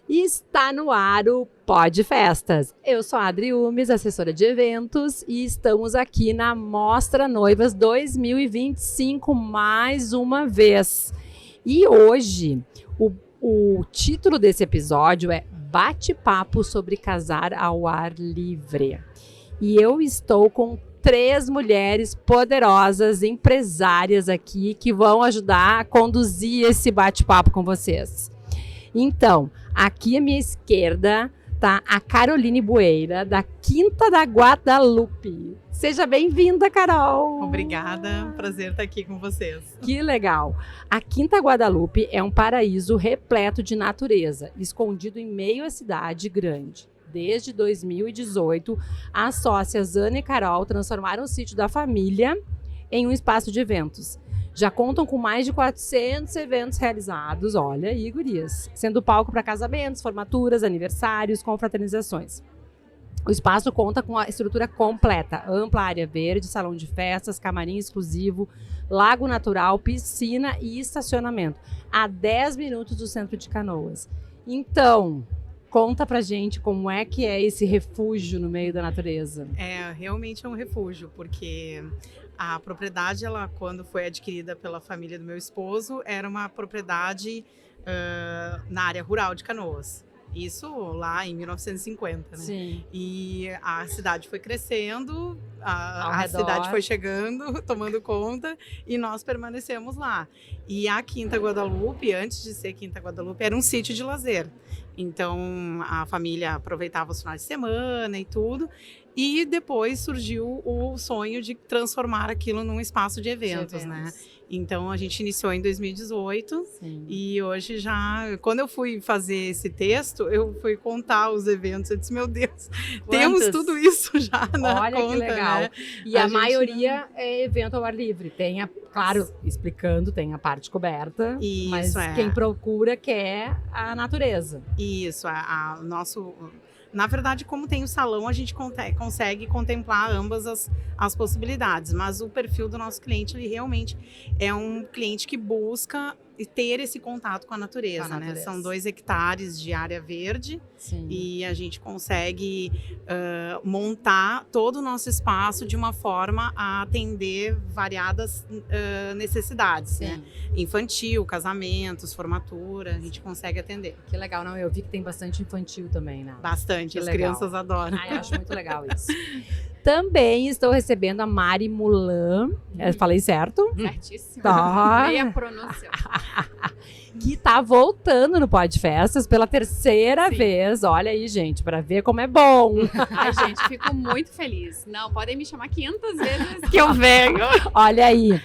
E está no ar o Pod Festas. Eu sou a Adri Umes, assessora de eventos, e estamos aqui na Mostra Noivas 2025 mais uma vez. E hoje, o título desse episódio é Bate-Papo sobre Casar ao Ar Livre. E eu estou com 3 mulheres poderosas, empresárias aqui, que vão ajudar a conduzir esse bate-papo com vocês. Então, aqui à minha esquerda tá a Caroline Bueira, da Quinta da Guadalupe. Seja bem-vinda, Carol! Obrigada, prazer estar aqui com vocês. Que legal! A Quinta Guadalupe é um paraíso repleto de natureza, escondido em meio à cidade grande. Desde 2018, as sócias Ana e Carol transformaram o sítio da família em um espaço de eventos. Já contam com mais de 400 eventos realizados, olha aí, gurias, sendo palco para casamentos, formaturas, aniversários, confraternizações. O espaço conta com a estrutura completa, ampla área verde, salão de festas, camarim exclusivo, lago natural, piscina e estacionamento, a 10 minutos do centro de Canoas. Então, conta pra gente como é que é esse refúgio no meio da natureza. Realmente é um refúgio, porque a propriedade, ela, quando foi adquirida pela família do meu esposo, era uma propriedade na área rural de Canoas. Isso lá em 1950, né? Sim. E a cidade foi crescendo, a redor. cidade foi chegando, tomando conta, e nós permanecemos lá. E a Quinta Guadalupe, antes de ser Quinta Guadalupe, era um sítio de lazer. Então, a família aproveitava os finais de semana e tudo. E depois surgiu o sonho de transformar aquilo num espaço de eventos, né? Então, a gente iniciou em 2018. Sim. E hoje já... Quando eu fui fazer esse texto, eu fui contar os eventos. Eu disse, meu Deus, temos tudo isso já na conta. Olha que legal. Né? E a maioria é evento ao ar livre. Tem, claro, explicando, tem a parte coberta. Isso, mas quem procura quer a natureza. Isso, nosso... Na verdade, como tem o salão, a gente consegue contemplar ambas as possibilidades. Mas o perfil do nosso cliente, ele realmente é um cliente que busca ter esse contato com a natureza, né? São 2 hectares de área verde. Sim. E a gente consegue montar todo o nosso espaço de uma forma a atender variadas necessidades, Sim. né? Infantil, casamentos, formatura, a gente consegue atender. Que legal, não? Eu vi que tem bastante infantil também, né? Bastante, Que as legal. crianças adoram. Ai, eu acho muito legal isso. Também estou recebendo a Mari Mulan. Eu falei certo? Certíssimo. Tá. Meia pronúncia. Que tá voltando no Pod Festas pela 3ª Sim. vez. Olha aí, gente, para ver como é bom. Ai, gente, fico muito feliz. Não, podem me chamar 500 vezes que eu venho. Olha aí.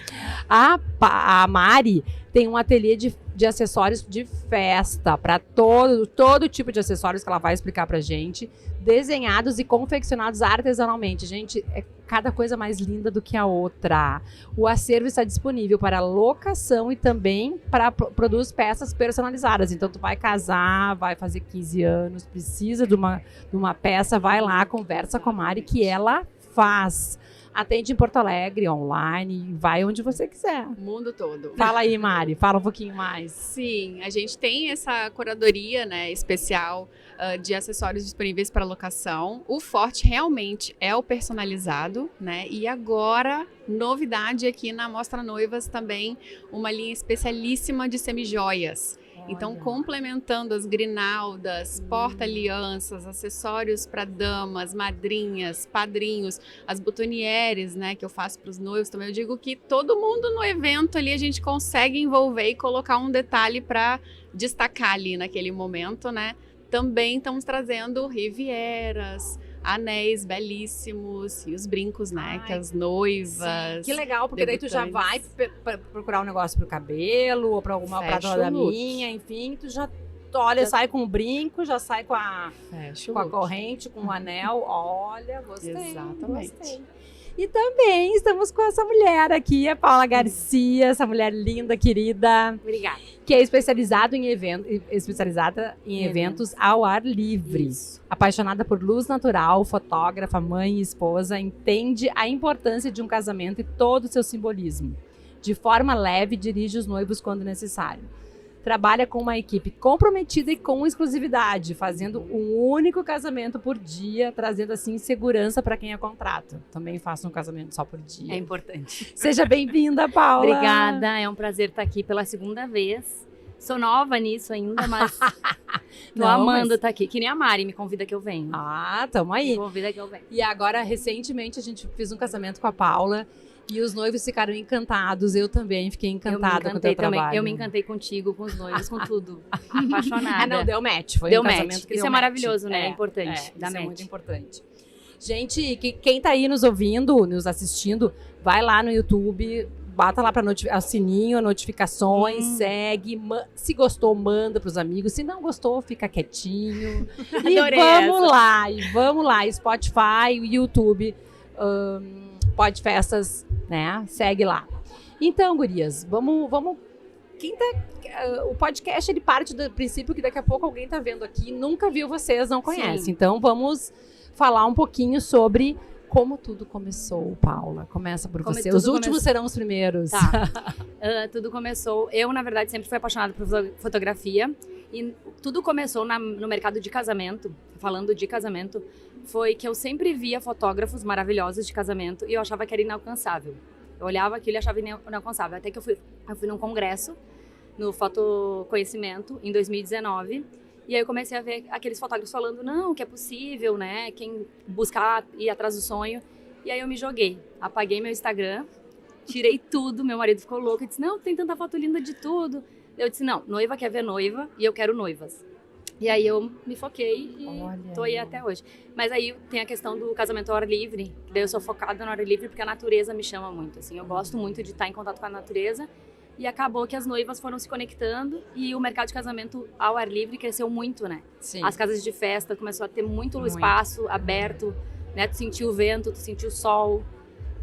A Mari tem um ateliê de acessórios de festa para todo tipo de acessórios que ela vai explicar pra gente, desenhados e confeccionados artesanalmente. Gente, é cada coisa mais linda do que a outra. O acervo está disponível para locação e também produz peças personalizadas. Então, tu vai casar, vai fazer 15 anos, precisa de uma peça, vai lá, conversa com a Mari que ela faz. Atende em Porto Alegre, online, vai onde você quiser. O mundo todo. Fala aí, Mari, fala um pouquinho mais. Sim, a gente tem essa curadoria, né, especial de acessórios disponíveis para locação. O forte realmente é o personalizado, né? E agora, novidade aqui na Mostra Noivas também, uma linha especialíssima de semijoias. Então, complementando as grinaldas, porta-alianças, acessórios para damas, madrinhas, padrinhos, as boutonnieres, né, que eu faço para os noivos também. Eu digo que todo mundo no evento ali a gente consegue envolver e colocar um detalhe para destacar ali naquele momento, né? Também estamos trazendo rivieras, anéis belíssimos e os brincos, né? Ai, que as noivas... Sim, que legal, porque daí tu já vai procurar um negócio pro cabelo ou pra alguma prata da minha, enfim, tu já olha, sai com o brinco, já sai com a corrente, com o anel. Olha, gostei. Exatamente. Gostei. E também estamos com essa mulher aqui, a Paula Garcia, essa mulher linda, querida. Obrigada. Que é especializada em eventos ao ar livre. Isso. Apaixonada por luz natural, fotógrafa, mãe e esposa, entende a importância de um casamento e todo o seu simbolismo. De forma leve, dirige os noivos quando necessário. trabalha com uma equipe comprometida e com exclusividade, fazendo um único casamento por dia, trazendo assim segurança para quem é contrata. Também faço um casamento só por dia. É importante. Seja bem-vinda, Paula. Obrigada, é um prazer estar aqui pela segunda vez. Sou nova nisso ainda, mas tô amando estar aqui. Que nem a Mari me convida que eu venho. Ah, tamo aí. Me convida que eu venho. E agora, recentemente, a gente fez um casamento com a Paula e os noivos ficaram encantados. Eu também fiquei encantada com o teu trabalho. Eu me encantei contigo, com os noivos, com tudo. Apaixonada. Ah, não, deu match. Foi deu um match. casamento que Isso deu é match. maravilhoso, né? É importante. Isso Dá é match. muito importante. Gente, quem tá aí nos ouvindo, nos assistindo, vai lá no YouTube, bata lá para o sininho, notificações, segue. Se gostou, manda pros amigos. Se não gostou, fica quietinho. E vamos lá. Spotify, YouTube, Podfestas, né? Segue lá. Então, gurias, vamos. O podcast, ele parte do princípio que daqui a pouco alguém tá vendo aqui, nunca viu vocês, não conhece. Sim. Então, vamos falar um pouquinho sobre como tudo começou, Paula. Começa por você. Os últimos serão os primeiros. Tá. Tudo começou... Eu, na verdade, sempre fui apaixonada por fotografia. E tudo começou no mercado de casamento. Falando de casamento, foi que eu sempre via fotógrafos maravilhosos de casamento e eu achava que era inalcançável. Eu olhava aquilo e achava inalcançável. Até que eu fui num congresso, no Fotoconhecimento, em 2019. E aí eu comecei a ver aqueles fotógrafos falando, não, que é possível, né? Quem buscar ir atrás do sonho. E aí eu me joguei. Apaguei meu Instagram, tirei tudo. Meu marido ficou louco e disse, não, tem tanta foto linda de tudo. Eu disse, não, noiva quer ver noiva e eu quero noivas. E aí eu me foquei e tô aí até hoje. Mas aí tem a questão do casamento ao ar livre. Daí eu sou focada no ar livre porque a natureza me chama muito. Assim, eu gosto muito de estar em contato com a natureza. E acabou que as noivas foram se conectando e o mercado de casamento ao ar livre cresceu muito, né? Sim. As casas de festa começou a ter muito espaço aberto, né? Tu sentiu o vento, tu sentiu o sol,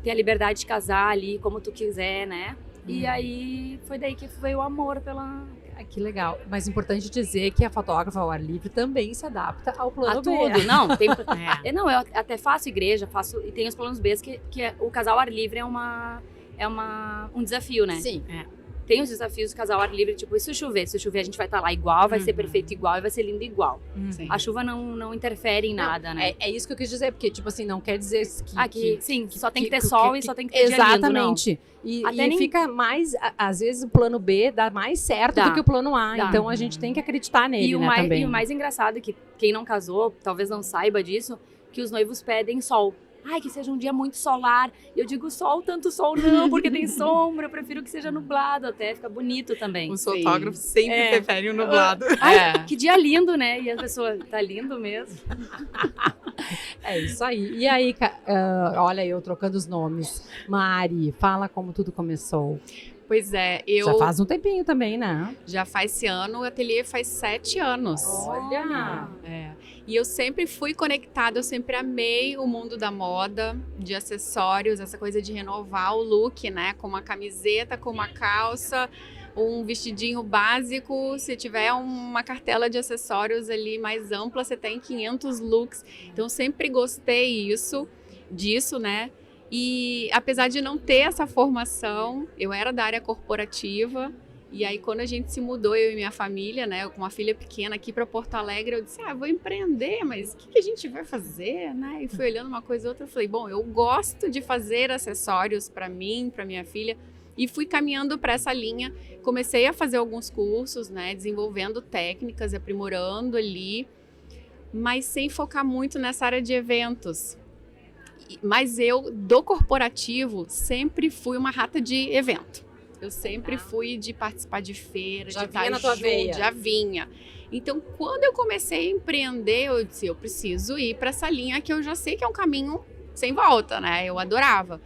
ter a liberdade de casar ali como tu quiser, né? E aí foi daí que veio o amor pela... Que legal. Mas é importante dizer que a fotógrafa ao ar livre também se adapta ao plano B. Tudo. Não, tem... Não, eu até faço igreja, e tem os planos B que o casal ao ar livre é um desafio, né? Sim. Tem os desafios do casal ao ar livre, tipo, e se chover? Se chover, a gente vai estar lá igual, vai ser perfeito igual e vai ser lindo igual. Sim. A chuva não interfere em nada, né? É isso que eu quis dizer, porque, tipo assim, não quer dizer que sim, só tem que ter sol e só tem que ter dia lindo, exatamente. E fica mais, às vezes o plano B dá mais certo do que o plano A. Então a gente tem que acreditar nele, também. E o mais engraçado é que quem não casou, talvez não saiba disso, que os noivos pedem sol. Ai, que seja um dia muito solar. E eu digo sol, tanto sol não, porque tem sombra. Eu prefiro que seja nublado até, fica bonito também. Os fotógrafos sempre preferem o nublado. Ai, que dia lindo, né? E a pessoa, tá lindo mesmo. É isso aí. E aí, olha eu trocando os nomes. Mari, fala como tudo começou. Pois é, Já faz um tempinho também, né? Já faz esse ano, o ateliê faz 7 anos. Olha! E eu sempre fui conectada, eu sempre amei o mundo da moda, de acessórios, essa coisa de renovar o look, né? Com uma camiseta, com uma calça, um vestidinho básico. Se tiver uma cartela de acessórios ali mais ampla, você tem 500 looks. Então, sempre gostei disso, né? E apesar de não ter essa formação, eu era da área corporativa. E aí, quando a gente se mudou, eu e minha família, né, eu com uma filha pequena aqui para Porto Alegre, eu disse, vou empreender, mas o que a gente vai fazer, né? E fui olhando uma coisa e outra, eu falei, bom, eu gosto de fazer acessórios para mim, para minha filha, e fui caminhando para essa linha. Comecei a fazer alguns cursos, né, desenvolvendo técnicas, aprimorando ali, mas sem focar muito nessa área de eventos. Mas eu, do corporativo, sempre fui uma rata de evento. Eu sempre fui de participar de feira, Já de estar vinha na tua junto, veia. já vinha. Então, quando eu comecei a empreender, eu disse, eu preciso ir para essa linha que eu já sei que é um caminho sem volta, né? Eu adorava.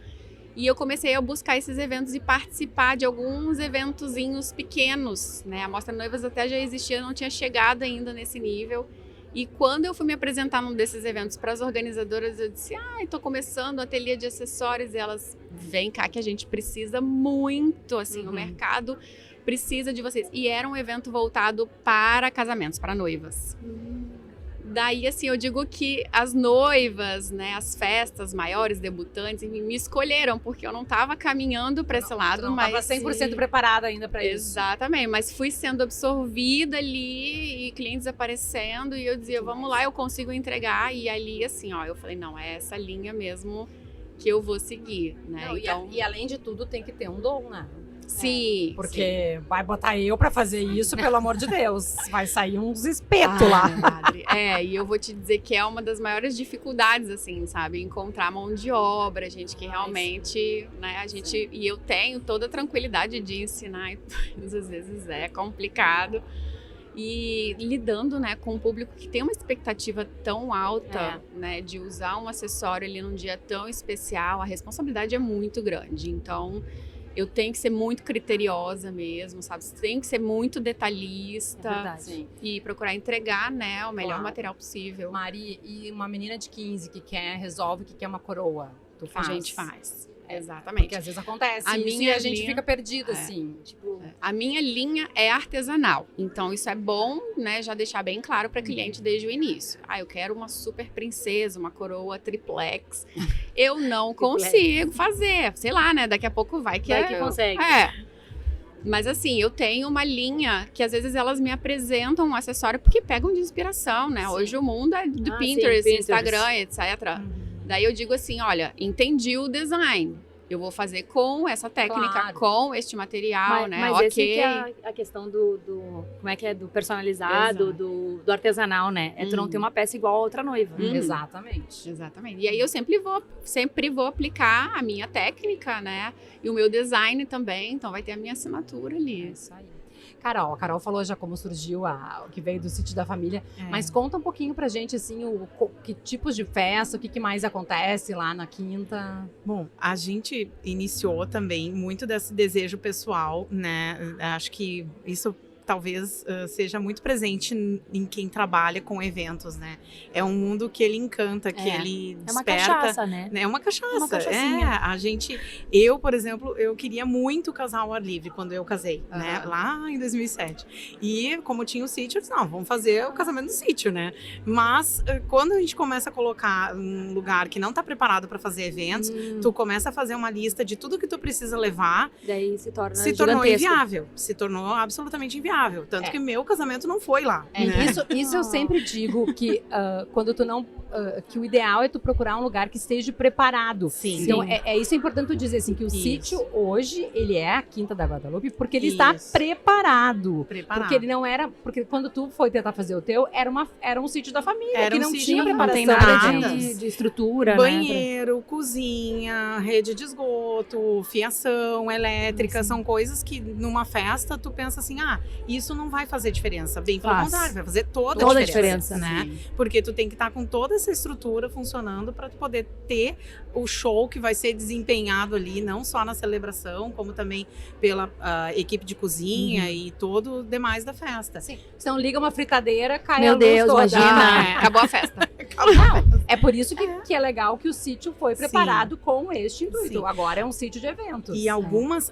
E eu comecei a buscar esses eventos e participar de alguns eventozinhos pequenos, né? A Mostra Noivas até já existia, não tinha chegado ainda nesse nível. E quando eu fui me apresentar num desses eventos para as organizadoras, eu disse, estou começando um ateliê de acessórios. E elas, vem cá que a gente precisa muito, assim, o mercado precisa de vocês. E era um evento voltado para casamentos, para noivas. Daí, assim, eu digo que as noivas, né, as festas maiores, debutantes, enfim, me escolheram, porque eu não estava caminhando para esse lado, Não mas... estava 100% preparada ainda para isso. Exatamente, mas fui sendo absorvida ali e clientes aparecendo e eu dizia, vamos lá, eu consigo entregar. E ali, assim, ó, eu falei, não, é essa linha mesmo que eu vou seguir, né? Não, então, e além de tudo, tem que ter um dom, né? sim. Porque vai botar eu pra fazer isso, pelo amor de Deus. Vai sair uns espetos lá. Madre. E eu vou te dizer que é uma das maiores dificuldades, assim, sabe? Encontrar mão de obra, gente que realmente, né, a gente... Sim. E eu tenho toda a tranquilidade de ensinar, e às vezes é complicado. E lidando, né, com um público que tem uma expectativa tão alta, né, de usar um acessório ali num dia tão especial, a responsabilidade é muito grande. Então, eu tenho que ser muito criteriosa mesmo, sabe? Tem que ser muito detalhista e procurar entregar, né, o melhor material possível. Mari, e uma menina de 15 que resolve que quer uma coroa, tu faz? A gente faz. Exatamente. Porque às vezes acontece isso e a gente fica perdido, assim. Tipo... A minha linha é artesanal. Então, isso é bom, né, já deixar bem claro para cliente desde o início. Eu quero uma super princesa, uma coroa triplex. Eu não consigo fazer. Sei lá, né? Daqui a pouco vai que consegue. Mas assim, eu tenho uma linha que às vezes elas me apresentam um acessório porque pegam de inspiração, né? Sim. Hoje o mundo é do Pinterest, Instagram, etc. Daí eu digo assim, olha, entendi o design. Eu vou fazer com essa técnica, com este material, né? Mas esse que é a questão do como é que é? Do personalizado, do artesanal, né? É tu não ter uma peça igual a outra noiva. Exatamente. Exatamente. E aí eu sempre vou aplicar a minha técnica, né? E o meu design também, então vai ter a minha assinatura ali. Isso aí. Carol, a Carol falou já como surgiu o que veio do sítio da família, mas conta um pouquinho pra gente, assim, que tipos de festa, o que mais acontece lá na Quinta. Bom, a gente iniciou também muito desse desejo pessoal, né? Acho que isso talvez seja muito presente em quem trabalha com eventos, né? É um mundo que ele encanta, que ele desperta. É uma cachaça, né? É uma cachaça. Uma cachaçinha. Eu, por exemplo, eu queria muito casar ao ar livre quando eu casei, né? Lá em 2007. E como tinha o sítio, eu disse, não, vamos fazer o casamento no sítio, né? Mas quando a gente começa a colocar um lugar que não está preparado para fazer eventos, tu começa a fazer uma lista de tudo que tu precisa levar. Daí se tornou inviável. Se tornou absolutamente inviável. Tanto que meu casamento não foi lá. Né? Isso eu sempre digo que quando tu não... que o ideal é tu procurar um lugar que esteja preparado. Sim. Então, isso é importante tu dizer, assim, que o sítio hoje, ele é a Quinta da Guadalupe porque ele está preparado. Porque ele não era... Porque quando tu foi tentar fazer o teu, era um sítio da família, que não tinha preparação. Não tem nada de estrutura, banheiro, cozinha, rede de esgoto, fiação elétrica, são coisas que numa festa tu pensa assim, isso não vai fazer diferença. Bem pelo contrário, vai fazer toda a diferença, né? Sim. Porque tu tem que estar com toda essa estrutura funcionando para tu poder ter o show que vai ser desempenhado ali, não só na celebração, como também pela equipe de cozinha e todo o demais da festa. Sim. Então liga uma fritadeira, cai Meu a luz Deus, toda. imagina. Acabou a festa. É por isso que é legal que o sítio foi preparado com este intuito. Sim. Agora é um sítio de eventos. E algumas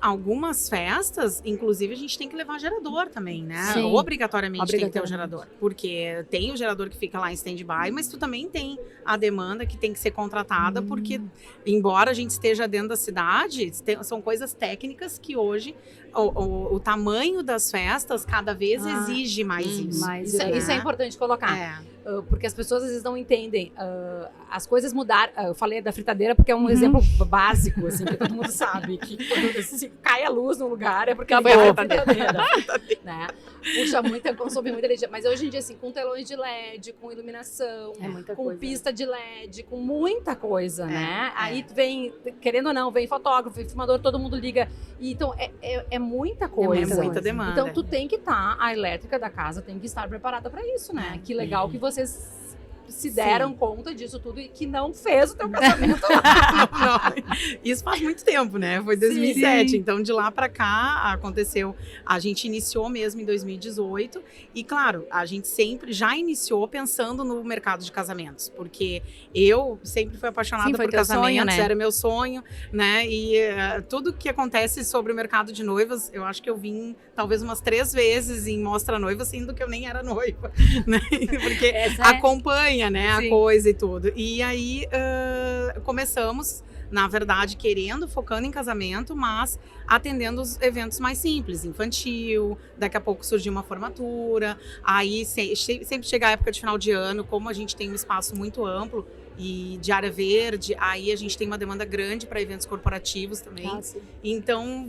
festas, inclusive, a gente tem que levar gerador também, né? Sim. Obrigatoriamente tem que ter o gerador. Porque tem o gerador que fica lá em stand-by, mas tu também tem a demanda que tem que ser contratada, porque embora a gente esteja dentro da cidade, são coisas técnicas que hoje o tamanho das festas cada vez exige mais isso. Isso é importante colocar. Porque as pessoas às vezes não entendem. As coisas mudaram. Eu falei da fritadeira porque é um exemplo básico, assim, que todo mundo sabe. Que quando se cai a luz no lugar é porque acabou a fritadeira. Né? Consome muita energia. Mas hoje em dia, assim, com telões de LED, com iluminação, com pista de LED, com muita coisa, né? Aí vem, querendo ou não, vem fotógrafo, vem filmador, todo mundo liga. E, então, é muita coisa. É muita demanda. Então, tu tem que estar, a elétrica da casa tem que estar preparada para isso, né? Que legal que vocês se deram conta disso tudo e que não fez o teu casamento lá. Não. Isso faz muito tempo, né? Foi 2007. Sim. Então, de lá para cá, aconteceu. A gente iniciou mesmo em 2018. E, claro, a gente sempre já iniciou pensando no mercado de casamentos. Porque eu sempre fui apaixonada por casamentos, sonho, né? Era meu sonho, né? E tudo que acontece sobre o mercado de noivas, eu acho que eu vim talvez umas 3 vezes em Mostra Noiva, sendo que eu nem era noiva, né? Porque acompanha, né, a coisa e tudo. E aí começamos, na verdade, focando em casamento, mas atendendo os eventos mais simples, infantil, daqui a pouco surgiu uma formatura, aí sempre chega a época de final de ano, como a gente tem um espaço muito amplo, e de área verde, aí a gente tem uma demanda grande para eventos corporativos também. Então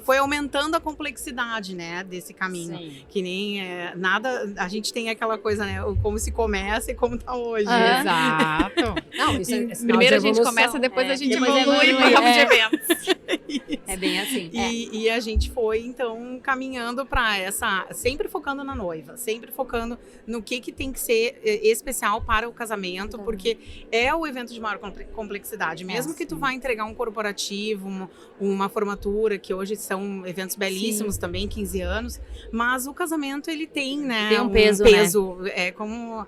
foi aumentando a complexidade, né, desse caminho. Sim. Que nem nada, a gente tem aquela coisa, né, como se começa e como tá hoje. Exato. Não, isso primeiro a gente começa, depois a gente evolui para o ramo de eventos. É bem assim. E a gente foi, então, caminhando para sempre focando na noiva, sempre focando no que tem que ser especial para o casamento, porque é o evento de maior complexidade. Mesmo que tu vá entregar um corporativo, uma formatura, que hoje são eventos belíssimos também, 15 anos, mas o casamento, ele tem, né? Tem um peso, né? É como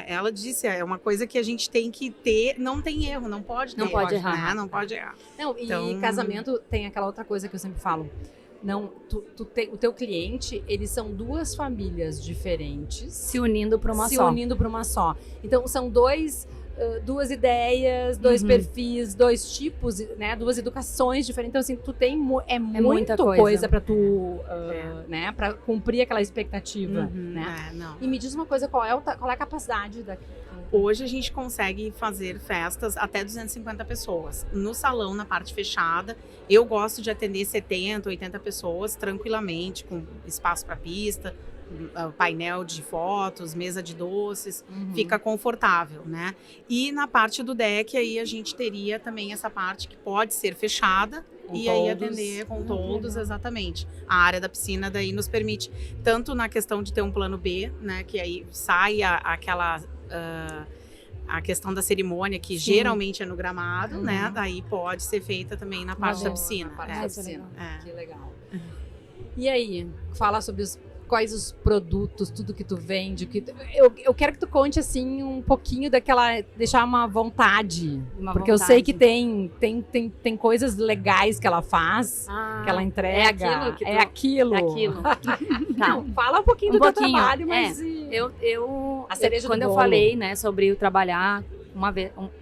ela disse, é uma coisa que a gente tem que ter, não tem erro, não pode ter. Não pode errar. Né? Não pode errar. Não, e casamento tem aquela outra coisa que eu sempre falo. Não, o teu cliente, eles são 2 famílias diferentes se unindo para uma só. Então são 2 ideias, 2 perfis, 2 tipos, né, 2 educações diferentes. Então assim, tu tem muita coisa para tu, né, para cumprir aquela expectativa, né? E me diz uma coisa, qual é a capacidade da... Hoje a gente consegue fazer festas até 250 pessoas. No salão, na parte fechada, eu gosto de atender 70, 80 pessoas tranquilamente, com espaço para pista, painel de fotos, mesa de doces, fica confortável, né? E na parte do deck, aí a gente teria também essa parte que pode ser fechada, aí atender com todos, exatamente. A área da piscina daí nos permite, tanto na questão de ter um plano B, né, que aí sai aquela... a questão da cerimônia, que geralmente é no gramado, né? Daí pode ser feita também na parte da piscina. Que legal. E aí, fala sobre quais os produtos, tudo que tu vende. Eu quero que tu conte, assim, um pouquinho deixar uma vontade. Porque eu sei que tem coisas legais que ela faz, que ela entrega. É aquilo. Tá. Fala um pouquinho do teu trabalho, mas... A cereja quando eu falei, né, sobre eu trabalhar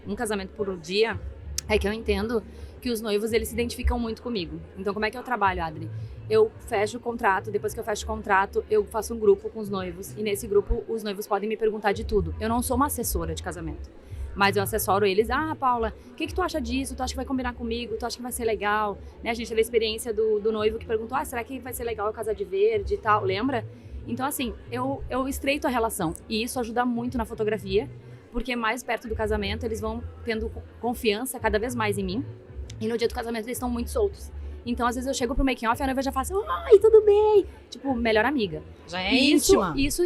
um casamento por dia, é que eu entendo que os noivos, eles se identificam muito comigo. Então, como é que eu trabalho, Adri? Eu fecho o contrato, depois que eu fecho o contrato, eu faço um grupo com os noivos, e nesse grupo os noivos podem me perguntar de tudo. Eu não sou uma assessora de casamento, mas eu assessoro eles. Paula, o que tu acha disso? Tu acha que vai combinar comigo? Tu acha que vai ser legal? Né? A gente teve a experiência do noivo que perguntou, será que vai ser legal eu casar de verde e tal? Lembra? Então, assim, eu estreito a relação, e isso ajuda muito na fotografia, porque mais perto do casamento eles vão tendo confiança cada vez mais em mim, e no dia do casamento eles estão muito soltos. Então, às vezes eu chego pro making off e a noiva já fala assim, oi, tudo bem? Tipo, melhor amiga. Já é íntima. Isso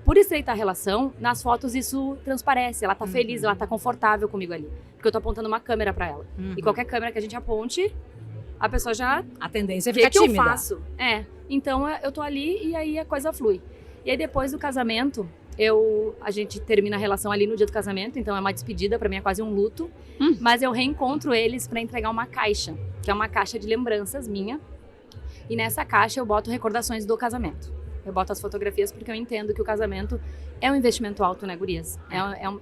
por estreitar a relação, nas fotos isso transparece. Ela tá feliz, ela tá confortável comigo ali. Porque eu tô apontando uma câmera pra ela. E qualquer câmera que a gente aponte, a pessoa já... A tendência é ficar tímida. O que eu faço? Então eu tô ali e aí a coisa flui. E aí depois do casamento, a gente termina a relação ali no dia do casamento, então é uma despedida, pra mim é quase um luto. Mas eu reencontro eles pra entregar uma caixa, que é uma caixa de lembranças minha. E nessa caixa eu boto recordações do casamento. Eu boto as fotografias porque eu entendo que o casamento é um investimento alto, né, gurias?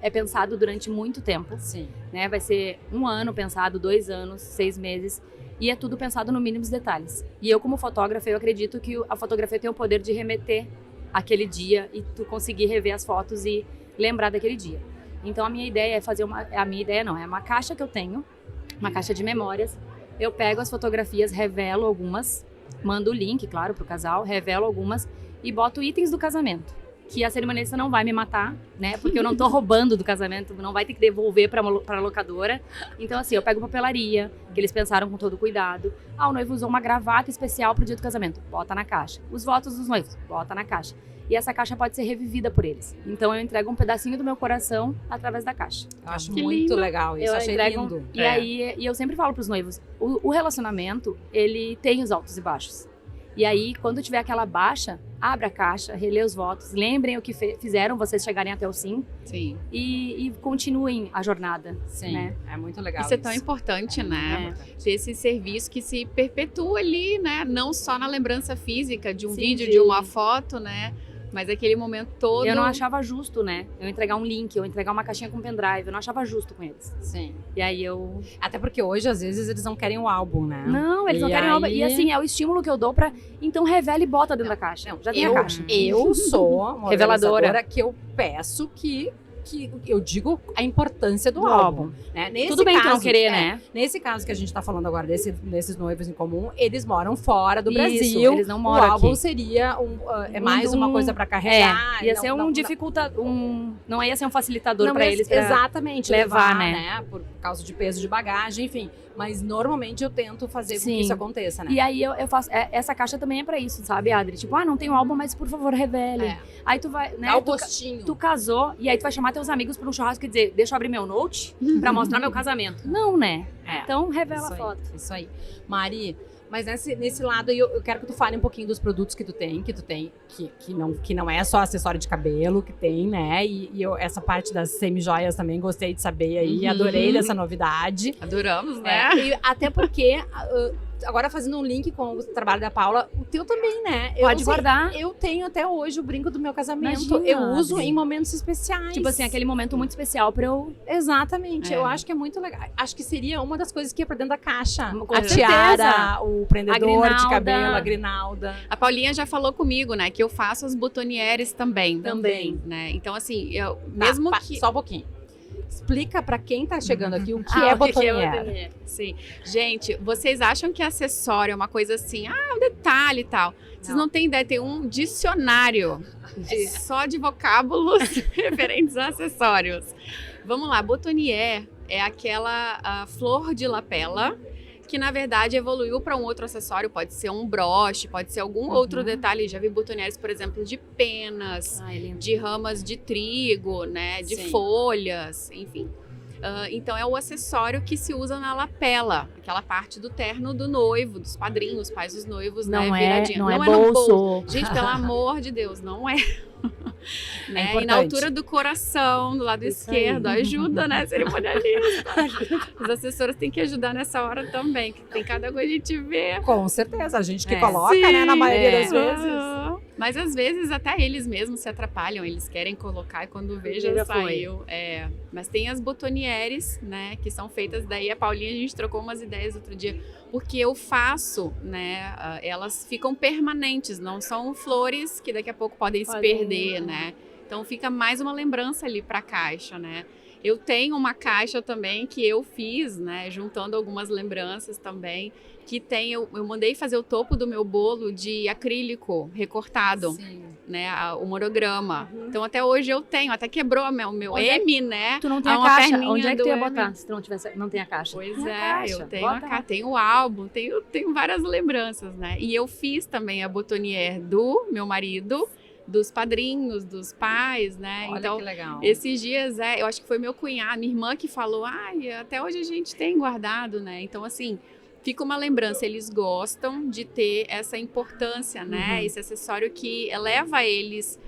É pensado durante muito tempo. Sim. Né? Vai ser 1 ano pensado, 2 anos, 6 meses. E é tudo pensado no mínimos detalhes. E eu, como fotógrafa, eu acredito que a fotografia tem o poder de remeter aquele dia e tu conseguir rever as fotos e lembrar daquele dia. Então a minha ideia é fazer é uma caixa que eu tenho, uma caixa de memórias. Eu pego as fotografias, revelo algumas, mando o link, claro, pro casal, revelo algumas e boto itens do casamento, que a cerimonialista não vai me matar, né? Porque eu não tô roubando do casamento, não vai ter que devolver pra locadora. Então, assim, eu pego papelaria, que eles pensaram com todo cuidado. O noivo usou uma gravata especial pro dia do casamento, bota na caixa. Os votos dos noivos, bota na caixa. e essa caixa pode ser revivida por eles. Então eu entrego um pedacinho do meu coração através da caixa. Eu acho Que muito lindo. legal isso, Eu achei entrego- lindo. E aí, eu sempre falo pros noivos, o relacionamento, ele tem os altos e baixos. E aí, quando tiver aquela baixa, abra a caixa, relê os votos, lembrem o que fizeram vocês chegarem até o sim Sim. e continuem a jornada. Sim, né? é muito legal Isso é tão importante, né? É. Ter esse serviço que se perpetua ali, né? Não só na lembrança física de um Sim, vídeo, de- de uma foto, né? Mas aquele momento todo. Eu não achava justo, né? Eu entregar um link, eu entregar uma caixinha com pendrive, eu não achava justo com eles. Sim. E aí eu... Até porque hoje, às vezes, eles não querem o álbum, né? Não, eles não E querem... aí- E assim, é o estímulo que eu dou pra... Então revela e bota dentro da caixa. Já tem a caixa. Eu sou uma Reveladora. organizadora que eu peço que eu digo a importância do Do álbum. Né? Nesse Tudo bem tu não caso, querer, né? Nesse caso que a gente tá falando agora, desses noivos em comum, eles moram fora do Isso, Brasil. eles não O moram álbum aqui. seria mais uma coisa pra carregar. Ia não- ser um não- dificultador, não ia ser um facilitador não pra ia- eles. Pra... Exatamente, levar, né? Por causa de peso de bagagem, enfim. Mas normalmente eu tento fazer com que Sim. isso aconteça, né? E aí eu faço. Essa caixa também é pra isso, sabe, Adri? Tipo, não tem um álbum, mas por favor, revele. É. Aí tu vai, né? Dá o tu, gostinho. tu casou, e aí tu vai chamar teus amigos pra um churrasco e dizer, deixa eu abrir meu note pra mostrar meu casamento. Não, né? É. Então revela Isso a aí, foto. Isso aí. Mari, mas nesse lado aí, eu quero que tu fale um pouquinho dos produtos que tu tem, que não é só acessório de cabelo, que tem, né? E essa parte das semi-joias também gostei de saber aí, Uhum. adorei dessa novidade. Adoramos, né? E até porque, agora fazendo um link com o trabalho da Paula, o teu também, né? Eu Pode sei- guardar. Eu tenho até hoje o brinco do meu casamento. Imagina, eu uso Adri. em momentos especiais. Tipo assim, aquele momento muito especial pra eu. Exatamente, É. eu acho que é muito legal. Acho que seria uma das coisas que ia pra dentro da caixa. Com A certeza. tiara, o prendedor de grinalda. cabelo, a grinalda. A Paulinha já falou comigo, né? Que eu faço as botonieres também. Também. Né? Então, assim, eu, Tá, mesmo que. Só um pouquinho. Explica pra quem tá chegando aqui o que Ah, é o que que é botoniere. botoniere? Sim. Gente, vocês acham que acessório é uma coisa assim, um detalhe e tal. Vocês não têm ideia, tem um dicionário só de vocábulos referentes a acessórios. Vamos lá, botonier é aquela flor de lapela que na verdade evoluiu para um outro acessório, pode ser um broche, pode ser algum outro detalhe. Já vi botonieres, por exemplo, de penas, Ai, lindo. de ramas de trigo, né, de Sim. folhas, enfim. Então é o acessório que se usa na lapela, aquela parte do terno do noivo, dos padrinhos, pais dos noivos, Não né, é, viradinha. não é no bolso. Gente, pelo amor de Deus, não é. Né? E importante. na altura do coração, do lado Isso esquerdo, aí. ajuda, né, cerimonialista. Os assessores têm que ajudar nessa hora também, que tem cada coisa que a gente vê. Com certeza, a gente que É. coloca, né, na maioria das É. vezes. Mas às vezes até eles mesmos se atrapalham, eles querem colocar e quando vê já Já foi. saiu. Mas tem as botonieres, né, que são feitas daí. A Paulinha, a gente trocou umas ideias outro dia, porque eu faço, né, elas ficam permanentes, não são flores que daqui a pouco podem se Podem, perder, né? Então fica mais uma lembrança ali para a caixa, né? Eu tenho uma caixa também que eu fiz, né, juntando algumas lembranças também, que tem, eu mandei fazer o topo do meu bolo de acrílico recortado, Sim. né, o monograma. Então até hoje eu tenho, até quebrou o meu Onde é M, né? Tu não tem a uma caixa. perninha Onde é que tu ia do botar se tu não tem a caixa? Pois Tem a é, caixa, eu tenho bota lá. tenho o álbum, tenho várias lembranças, né? E eu fiz também a botonier do meu marido, dos padrinhos, dos pais, né? Olha Então, que legal. esses dias, eu acho que foi meu cunhado, minha irmã que falou, até hoje a gente tem guardado, né? Então, assim, fica uma lembrança, eles gostam de ter essa importância, né? Esse acessório que eleva eles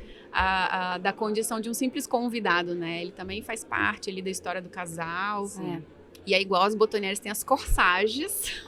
da condição de um simples convidado, né? Ele também faz parte ali da história do casal. Sim. E é igual as botonieres, tem as corsagens.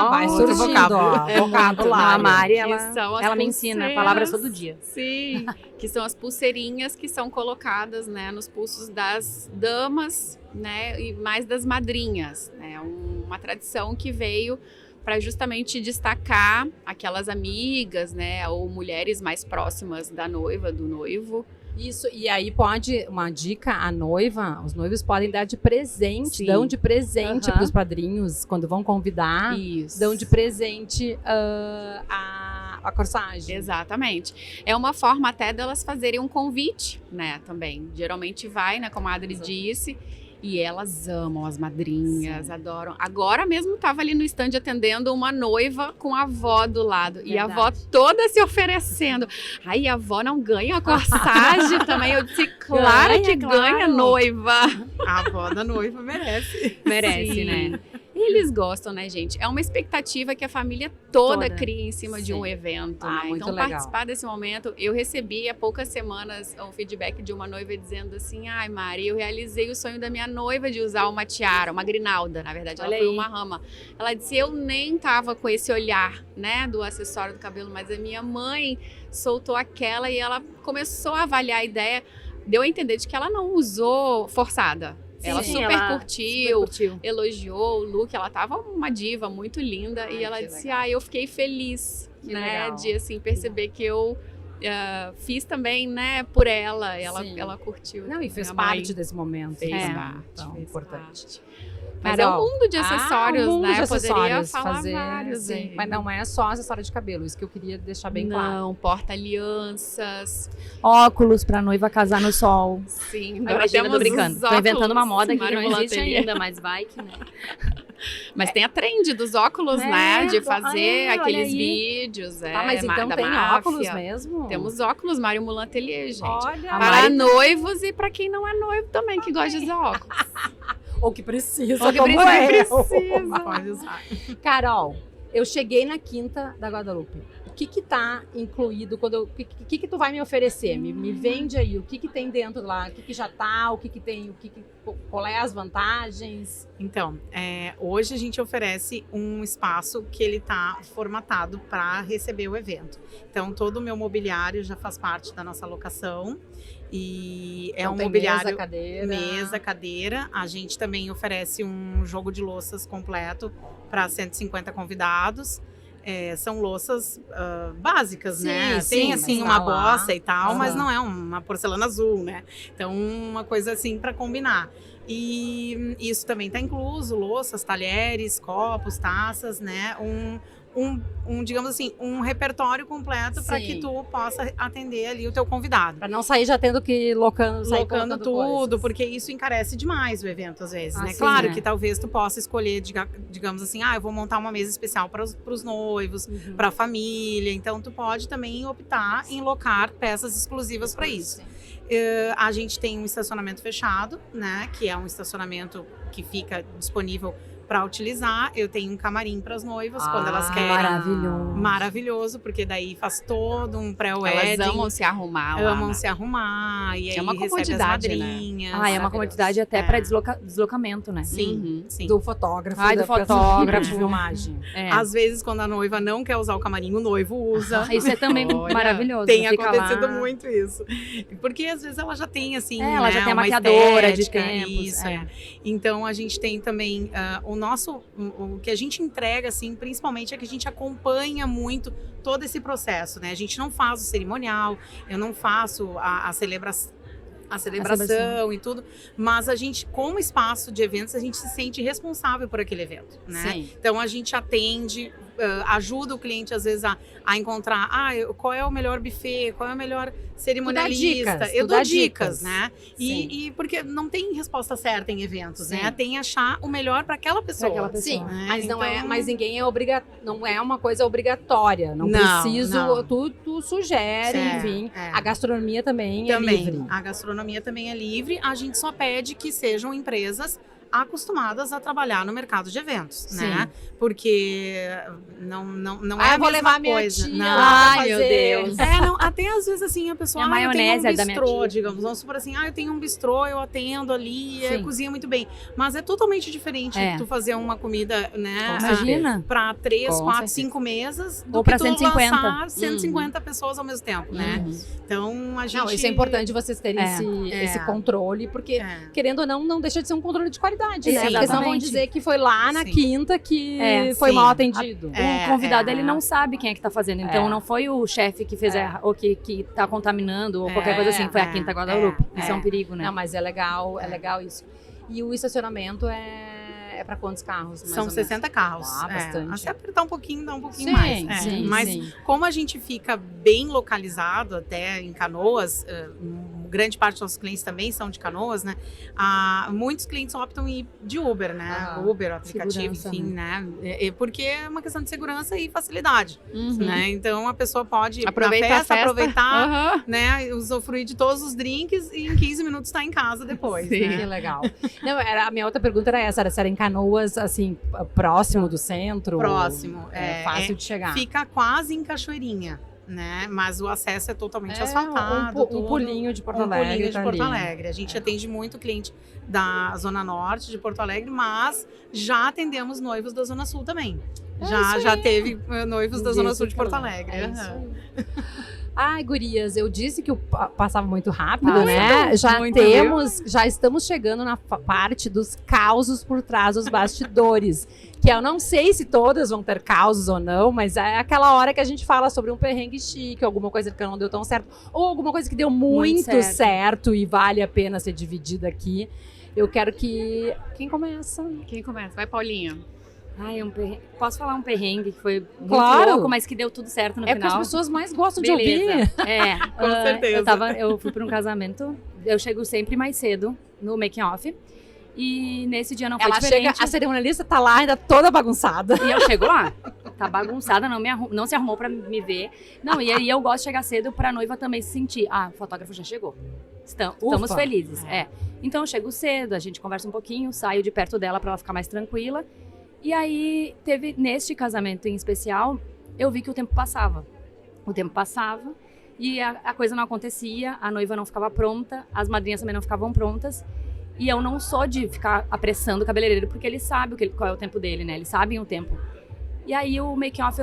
Vai Outro surgindo, vocábulo. ó. É Vocabulário. Não, a Mari, que ela são as me ensina pulseiras. palavras todo dia. Sim, que são as pulseirinhas que são colocadas, né, nos pulsos das damas, né, e mais das madrinhas, né, uma tradição que veio para justamente destacar aquelas amigas, né, ou mulheres mais próximas da noiva, do noivo. Isso, e aí pode, uma dica, a noiva, os noivos podem dar de presente, Sim. dão de presente Aham. para os padrinhos, quando vão convidar, Isso. dão de presente a corsagem. Exatamente. É uma forma até delas fazerem um convite, né, também. Geralmente vai, né, como a Adri disse, E elas amam as madrinhas, adoram. Agora mesmo estava ali no stand atendendo uma noiva com a avó do lado. E a avó toda se oferecendo. Aí a avó não ganha a corsagem também. Eu disse, claro que ganha, noiva. A avó da noiva merece. Merece, Sim. né? Eles gostam, né, gente? É uma expectativa que a família toda Toda. cria em cima de um evento, Ah, né? muito Então, legal. participar desse momento, eu recebi há poucas semanas um feedback de uma noiva dizendo assim, ai, Mari, eu realizei o sonho da minha noiva de usar uma tiara, uma grinalda, na verdade, ela Olha foi aí. uma rama. Ela disse, eu nem tava com esse olhar, né, do acessório do cabelo, mas a minha mãe soltou aquela e ela começou a avaliar a ideia, deu a entender de que ela não usou forçada. Ela Sim, super ela curtiu, super curtiu. elogiou o look, ela tava uma diva muito linda. Ai, e ela que disse, legal. eu fiquei feliz, Que né, legal. de assim, perceber que eu fiz também, né, por ela. Sim. Ela curtiu. Não, e fez Minha mãe parte desse momento. fez né? parte, Então, fez importante. parte. Mas é um Carol, mundo de acessórios, um mundo né? de Eu poderia acessórios, falar fazer, vários sim, aí. mas não é só acessório de cabelo, isso que eu queria deixar bem claro. Não, porta-alianças. Óculos pra noiva casar no sol. Sim, Imagina, eu tô temos brincando. os Tô inventando uma óculos moda que não existe Marimulanteria. ainda, mas vai que, né? Mas tem a trend dos óculos, É, né? De fazer olha aqueles aí. vídeos. Tá, mas então da tem máfia. óculos mesmo? Temos óculos Mário Mulantelier, gente. Olha, A Para Mari- noivos e para quem não é noivo também, que gosta de usar óculos. ou que precisa, Ou que como precisa. Pode usar. Carol, eu cheguei na Quinta da Guadalupe. O que tá incluído quando o que tu vai me oferecer? Me vende aí, o que tem dentro lá, o que já tá, o que tem, qual é as vantagens? Então, hoje a gente oferece um espaço que ele está formatado para receber o evento. Então, todo o meu mobiliário já faz parte da nossa locação e é Então, um tem mobiliário mesa, cadeira. mesa, cadeira. A gente também oferece um jogo de louças completo para 150 convidados. São louças básicas, Sim, né? sim, Tem mas assim tá uma lá. bossa e tal, mas Aham. não é uma porcelana azul, né? Então, uma coisa assim para combinar. E isso também está incluso, louças, talheres, copos, taças, né? Digamos assim, um repertório completo para Sim. que tu possa atender ali o teu convidado. Pra não sair já tendo que sair Colocando colocando tudo, coisas. porque isso encarece demais o evento às vezes, Ah, né? sim, Claro né? que talvez tu possa escolher, digamos assim, eu vou montar uma mesa especial para os noivos, Uhum. para a família, então tu pode também optar em locar peças exclusivas para isso. A gente tem um estacionamento fechado, né? Que é um estacionamento que fica disponível para utilizar. Eu tenho um camarim para as noivas quando elas querem. Maravilhoso. Maravilhoso, porque daí faz todo um pré-wedding. Elas amam se arrumar lá. Amam se arrumar e aí É uma recebe as comodidade, né? madrinhas. Ah, é uma comodidade até pra deslocamento, né? Sim, Uhum. sim. Do fotógrafo. Ai, do da pessoa fotógrafo. de filmagem. É. Às vezes, quando a noiva não quer usar o camarim, o noivo usa. Isso é também Olha, maravilhoso. Tem Fica acontecido lá. muito isso. Porque às vezes ela já tem, assim, Ela já tem a uma maquiadora de estética, tempos. Isso, Então, a gente tem também o que a gente entrega, assim, principalmente é que a gente acompanha muito todo esse processo, né? A gente não faz o cerimonial, eu não faço a celebração e tudo, mas a gente, como espaço de eventos, a gente se sente responsável por aquele evento, né? Sim. Então a gente atende, ajuda o cliente às vezes a encontrar, qual é o melhor buffet, qual é o melhor cerimonialista. dicas, Eu tu dou dá dicas, dicas. né? Sim. E porque não tem resposta certa em eventos, Sim. né? Tem achar o melhor para aquela pessoa. aquela pessoa. Sim, né? mas não Então- mas ninguém não é uma coisa obrigatória. Não, Não, preciso. não. Tu sugere, enfim. É. A gastronomia também é livre. A gastronomia também é livre. A gente só pede que sejam empresas acostumadas a trabalhar no mercado de eventos, né? Porque não é a vou mesma levar minha coisa. tia Não. lá pra Ai, meu fazer. Deus. Até às vezes assim, a pessoa, É a eu tenho maionese um da minha bistrô, tia. digamos, vamos supor assim, eu tenho um bistrô, eu atendo ali, Sim. cozinha muito bem. Mas é totalmente diferente É. tu fazer uma comida, né? Imagina. Para 3, Com 4, certeza. 5 mesas, do Ou que pra tu 150. lançar 150 pessoas ao mesmo tempo, né? Uhum. Então, a gente... Não, isso é importante vocês terem É. esse controle, porque, É. querendo ou não deixa de ser um controle de qualidade, né? Sim, Porque senão vão exatamente. dizer que foi lá na Sim. quinta que É, foi sim. mal atendido. É. O convidado, ele não sabe quem é que tá fazendo. Então, É. não foi o chefe que fez ou que tá contaminando, ou qualquer É, coisa assim. Foi a é, Quinta Guadalupe. é, Isso é um perigo, né? Não, mas é legal isso. E o estacionamento é para quantos carros? mais São ou menos? 60 carros. Ah, bastante. Se apertar um pouquinho, dá um pouquinho Sim, mais. sim, Mas sim. como a gente fica bem localizado, até em Canoas, grande parte dos nossos clientes também são de Canoas, né? Muitos clientes optam em ir de Uber, né? Uber, aplicativo, Segurança, enfim, né? Porque é uma questão de segurança e facilidade, Uhum. né? Então a pessoa pode ir Aproveita pra a festa, festa. aproveitar, Aham. né? Usufruir de todos os drinks e em 15 minutos tá em casa depois, Sim. né? Que legal. Não, a minha outra pergunta era essa, se era em Canoas, assim, próximo do centro? Próximo. É fácil de chegar. Fica quase em Cachoeirinha, né? Mas o acesso é totalmente asfaltado. Um pulinho de Porto Alegre. pulinho de tá Porto ali. Alegre. A gente atende muito cliente da Zona Norte de Porto Alegre, mas já atendemos noivos da Zona Sul também. Já teve noivos da Zona Sul de Porto Alegre. É isso Aham. aí. Ai, gurias, eu disse que passava muito rápido, Passa. né? Já Muito, já estamos chegando na parte dos causos por trás dos bastidores. Que eu não sei se todas vão ter causos ou não, mas é aquela hora que a gente fala sobre um perrengue chique, alguma coisa que não deu tão certo, ou alguma coisa que deu muito certo e vale a pena ser dividida aqui. Eu quero que... Quem começa? Quem começa? Vai, Paulinha. Ai, posso falar um perrengue que foi muito Claro. louco, mas que deu tudo certo no É porque final? as pessoas mais gostam de Beleza. ouvir. É, Com certeza. Eu fui para um casamento, eu chego sempre mais cedo no making off. E nesse dia não foi Ela diferente. chega, a cerimonialista tá lá ainda toda bagunçada. E eu chego lá, tá bagunçada, não se arrumou pra me ver. Não, e aí eu gosto de chegar cedo pra noiva também se sentir. Ah, o fotógrafo já chegou. Estamos felizes. Então eu chego cedo, a gente conversa um pouquinho, saio de perto dela pra ela ficar mais tranquila. E aí neste casamento em especial, eu vi que o tempo passava. O tempo passava e a coisa não acontecia, a noiva não ficava pronta, as madrinhas também não ficavam prontas. E eu não sou de ficar apressando o cabeleireiro, porque ele sabe qual é o tempo dele, né? Eles sabem o tempo. E aí o make-off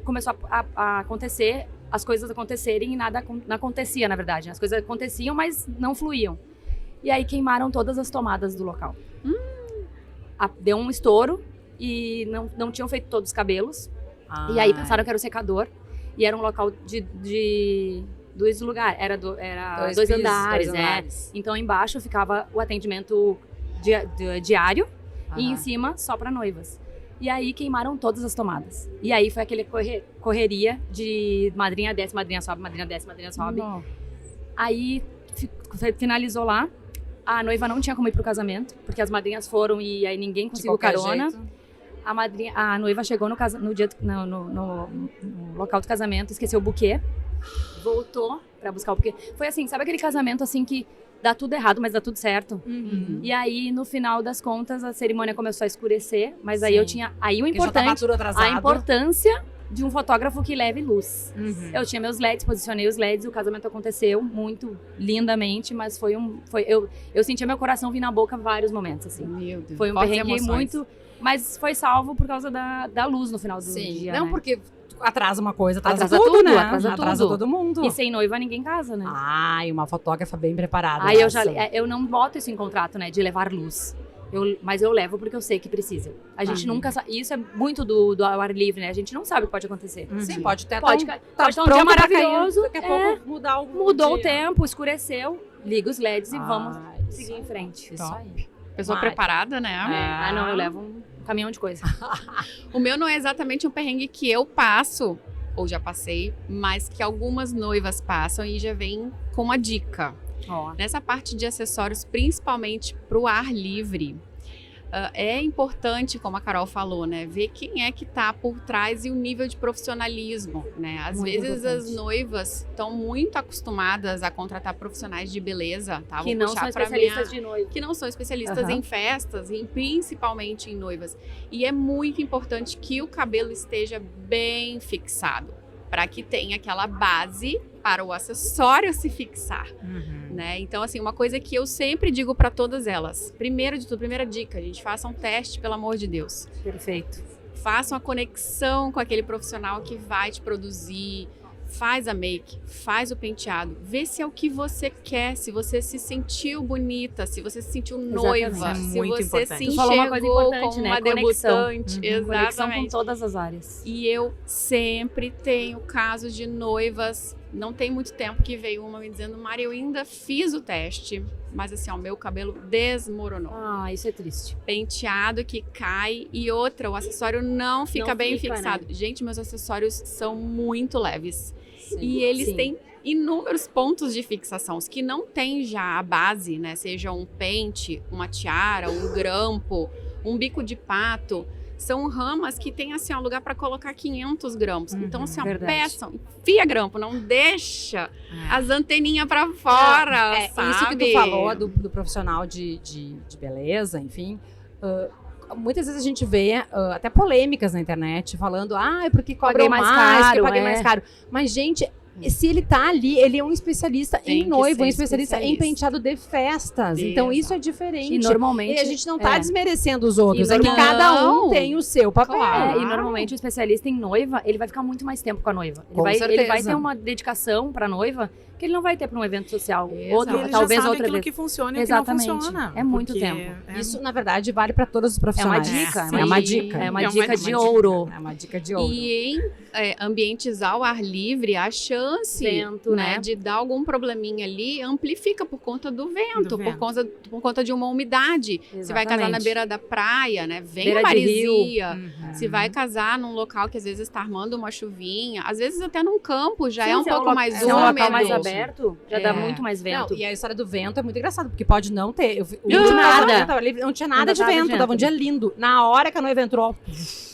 começou a acontecer, as coisas acontecerem e nada não acontecia, na verdade. As coisas aconteciam, mas não fluíam. E aí queimaram todas as tomadas do local. Deu um estouro e não tinham feito todos os cabelos. E aí pensaram que era o secador. E era um local de 2 lugares, era 2 andares. Então embaixo ficava o atendimento diário e em cima só para noivas. E aí queimaram todas as tomadas. E aí foi aquele correria de madrinha desce, madrinha sobe, madrinha desce, madrinha sobe. Não. Aí finalizou lá. A noiva não tinha como ir pro casamento, porque as madrinhas foram e aí ninguém conseguiu carona. A noiva chegou no local do casamento, esqueceu o buquê, voltou pra buscar o buquê. Foi assim, sabe aquele casamento assim que dá tudo errado, mas dá tudo certo? Uhum. E aí, no final das contas, a cerimônia começou a escurecer, mas aí eu tinha... Aí o Porque já tava importante, tudo atrasado. a importância de um fotógrafo que leve luz. Uhum. Eu tinha meus LEDs, posicionei os LEDs, o casamento aconteceu muito lindamente, mas eu sentia meu coração vir na boca vários momentos, assim. Meu Deus. Foi um Fortes perrengue emoções. muito... Mas foi salvo por causa da luz no final do dia, Não, né? porque atrasa uma coisa, atrasa Atrasa tudo, tudo, né? atrasa tudo. todo mundo. E sem noiva ninguém casa, né? Ai, uma fotógrafa bem preparada. Aí essa. eu não boto isso em contrato, né, de levar luz. Mas eu levo porque eu sei que precisa. A gente nunca sabe. Isso é muito do ao ar livre, né? A gente não sabe o que pode acontecer. Sim, pode até Pode tá estar um dia pronto pra cair, maravilhoso. daqui a pouco mudar o Mudou o dia. tempo, escureceu, liga os LEDs e vamos Ai, seguir em frente. Isso Top. aí. Pessoa Vai. preparada, né? Ah, não, eu levo um caminhão de coisa. O meu não é exatamente um perrengue que eu passo, ou já passei, mas que algumas noivas passam e já vem com uma dica. Ó. Nessa parte de acessórios, principalmente para o ar livre, é importante, como a Carol falou, né, ver quem é que está por trás e o nível de profissionalismo, né? Às Muito vezes importante. as noivas estão muito acostumadas a contratar profissionais de beleza, tá? Que Vou não puxar são pra especialistas de noiva. que não são especialistas Aham. em festas e principalmente em noivas. E é muito importante que o cabelo esteja bem fixado, para que tenha aquela base para o acessório se fixar, Uhum. né? Então, assim, uma coisa que eu sempre digo para todas elas, primeiro de tudo, primeira dica, gente, façam um teste, pelo amor de Deus. Perfeito. Façam a conexão com aquele profissional que vai te produzir, faz a make, faz o penteado, vê se é o que você quer, se você se sentiu bonita, se você se sentiu noiva, Exatamente. se Isso é muito você importante. se Tu falou uma coisa enxergou importante, como né? uma Conexão. debutante. Conexão com Exatamente. todas as áreas. E eu sempre tenho casos de noivas, não tem muito tempo que veio uma me dizendo, Mari, eu ainda fiz o teste, mas assim, ó, o meu cabelo desmoronou. Ah, isso é triste. Penteado que cai e outra, o acessório não fica Não bem fica, fixado. Gente, meus acessórios são muito leves. Sim. E eles Sim. têm inúmeros pontos de fixação. Os que não tem já a base, né? Seja um pente, uma tiara, um grampo, um bico de pato, são ramas que tem assim, um lugar para colocar 500 grampos. Então, assim, peçam, enfia grampo, não deixa as anteninhas para fora, sabe? Isso que tu falou do profissional de beleza, enfim. Muitas vezes a gente vê até polêmicas na internet falando, é porque cobram mais caro, paguei mais caro. Mas, gente, se ele tá ali, ele é um especialista em noivo, um especialista em penteado de festas. Então, isso é diferente. E normalmente... E a gente não tá desmerecendo os outros, é que cada um tem o seu papel. E normalmente o especialista em noiva, ele vai ficar muito mais tempo com a noiva. Ele vai ter uma dedicação pra noiva que ele não vai ter para um evento social. Talvez outra vez. Que funciona e que não funciona. É muito tempo. Isso, na verdade, vale para todos os profissionais. É uma dica. É uma dica de ouro. É uma dica de ouro. E em ambientes ao ar livre, a chance de dar algum probleminha ali amplifica por conta do vento, por conta de uma umidade. Exatamente. Você vai casar na beira da praia, né? Vem a maresia. Se vai casar num local que às vezes está armando uma chuvinha, às vezes até num campo já é um pouco mais úmido. É um local mais aberto, já dá muito mais vento. Não, e a história do vento é muito engraçada, porque pode não ter. Não tinha nada de vento, tava um dia lindo. Na hora que a noiva entrou,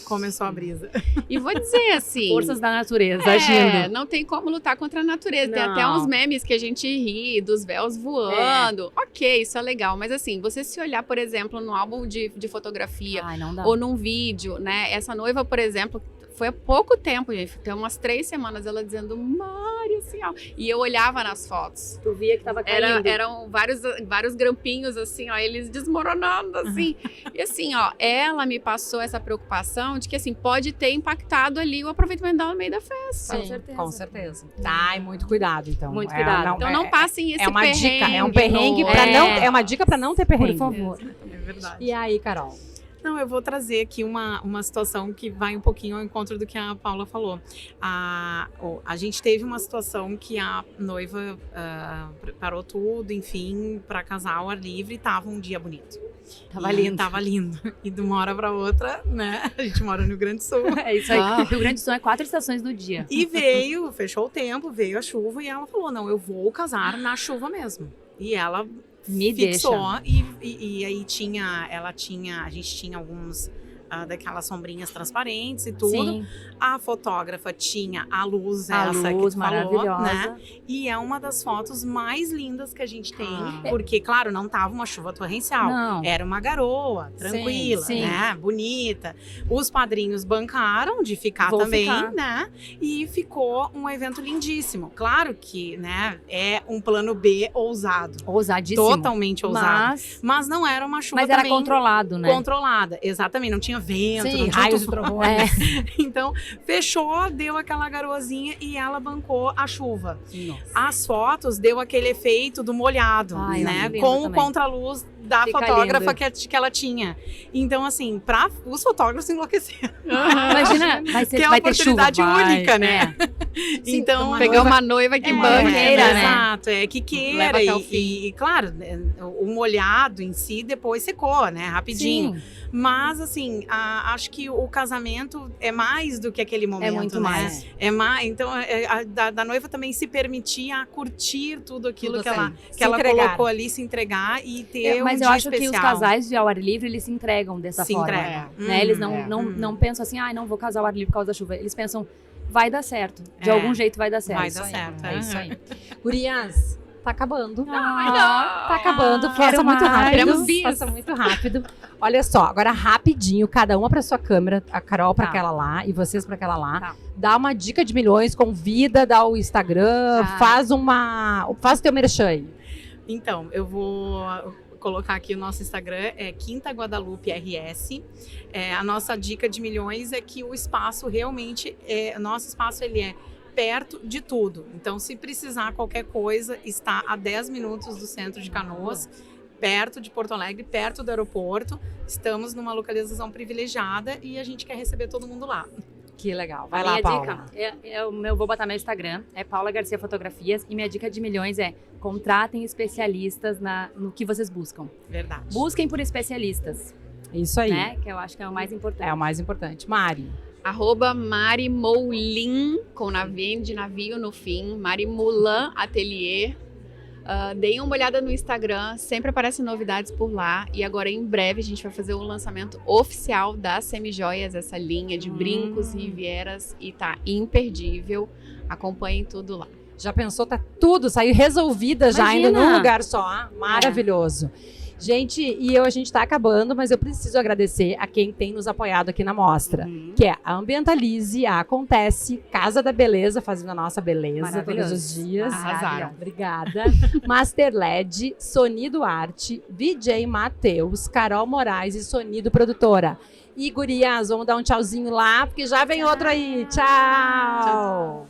começou a brisa. E vou dizer assim... Forças da natureza agindo. Não tem como lutar contra a natureza. Tem até uns memes que a gente ri, dos véus voando. Ok, isso é legal. Mas assim, você se olhar, por exemplo, no álbum de fotografia ou num vídeo, né? Essa noiva, por exemplo... Foi há pouco tempo, gente. Tem umas 3 semanas ela dizendo Mari, assim, ó. E eu olhava nas fotos. Tu via que tava caindo. Eram vários grampinhos, assim, ó. Eles desmoronando, assim. E assim, ó, ela me passou essa preocupação de que, assim, pode ter impactado ali o aproveitamento dela no meio da festa. Sim, com certeza. Tá, e muito cuidado, então. Muito cuidado. Então não passem esse uma perrengue. Dica, é um perrengue pra não... É uma dica pra não ter perrengue. Por favor. É verdade. E aí, Carol? Não, eu vou trazer aqui uma situação que vai um pouquinho ao encontro do que a Paula falou. A gente teve uma situação que a noiva preparou tudo, enfim, para casar ao ar livre, e tava um dia bonito. Tava lindo. E de uma hora para outra, né? A gente mora no Rio Grande do Sul. É isso aí. Rio Grande do Sul é 4 estações no dia. E fechou o tempo, veio a chuva e ela falou, não, eu vou casar na chuva mesmo. E ela... fixou e aí a gente tinha alguns daquelas sombrinhas transparentes e tudo. Sim. A fotógrafa tinha a luz maravilhosa, falou, né? E é uma das fotos mais lindas que a gente tem, porque, claro, não tava uma chuva torrencial. Não. Era uma garoa, tranquila, né? Bonita. Os padrinhos bancaram de ficar né? E ficou um evento lindíssimo. Claro que, né, é um plano B ousado. Ousadíssimo. Totalmente ousado. Mas não era uma chuva era controlado, né? Controlada, exatamente. Não tinha vento, não tinha raios de trovões. Então, fechou, deu aquela garoazinha e ela bancou a chuva. Nossa. As fotos deu aquele efeito do molhado, né? Com o contraluz da fotógrafa que ela tinha. Então, assim, os fotógrafos enlouqueceram. Imagina, vai ter uma oportunidade única, né? Então, pegar uma noiva que banqueira, né? Exato, que queira. E, claro, o molhado em si depois secou, né? Rapidinho. Sim. Mas, assim, acho que o casamento é mais do que aquele momento, muito né? mais. É mais. Então, da noiva também se permitir a curtir tudo aquilo que ela colocou ali, se entregar e ter Mas um eu dia acho especial. que os casais de ao ar livre, eles se entregam dessa forma. Né? Eles não pensam assim, não vou casar ao ar livre por causa da chuva. Eles pensam, vai dar certo. De algum jeito vai dar certo. Vai dar certo. É isso aí. Gurias, tá acabando. Tá acabando. Faça muito rápido. Faça muito rápido. Olha só, agora rapidinho, cada uma pra sua câmera, a Carol pra aquela lá e vocês pra aquela lá. Tá. Dá uma dica de milhões, convida, dá o Instagram, faz o teu merchan aí. Então, eu vou colocar aqui o nosso Instagram, é Quinta Guadalupe RS. A nossa dica de milhões é que o espaço realmente, nosso espaço ele é perto de tudo. Então, se precisar qualquer coisa, está a 10 minutos do centro de Canoas, perto de Porto Alegre, perto do aeroporto. Estamos numa localização privilegiada e a gente quer receber todo mundo lá. Que legal. Vai a lá, minha Paula. dica, eu vou botar meu Instagram, é Paula Garcia Fotografias, e minha dica de milhões é contratem especialistas no que vocês buscam. Verdade. Busquem por especialistas. Isso aí. Né? Que eu acho que é o mais importante. É o mais importante. Mari. @Marimoulin, com navio de navio no fim, Marimulan Atelier. Deem uma olhada no Instagram, sempre aparecem novidades por lá. E agora, em breve, a gente vai fazer o lançamento oficial das Semijoias, essa linha de brincos, rivieras, e tá imperdível. Acompanhem tudo lá. Já pensou? Tá tudo, saiu resolvida já, Imagina. ainda num lugar só. Maravilhoso. Gente, a gente tá acabando, mas eu preciso agradecer a quem tem nos apoiado aqui na mostra, que é a Ambientalize, a Acontece, Casa da Beleza, fazendo a nossa beleza todos os dias. Arrasaram. Obrigada. Master LED, Sonido Arte, VJ Matheus, Carol Moraes e Sonido Produtora. E gurias, vamos dar um tchauzinho lá, porque já vem outro aí. Tchau.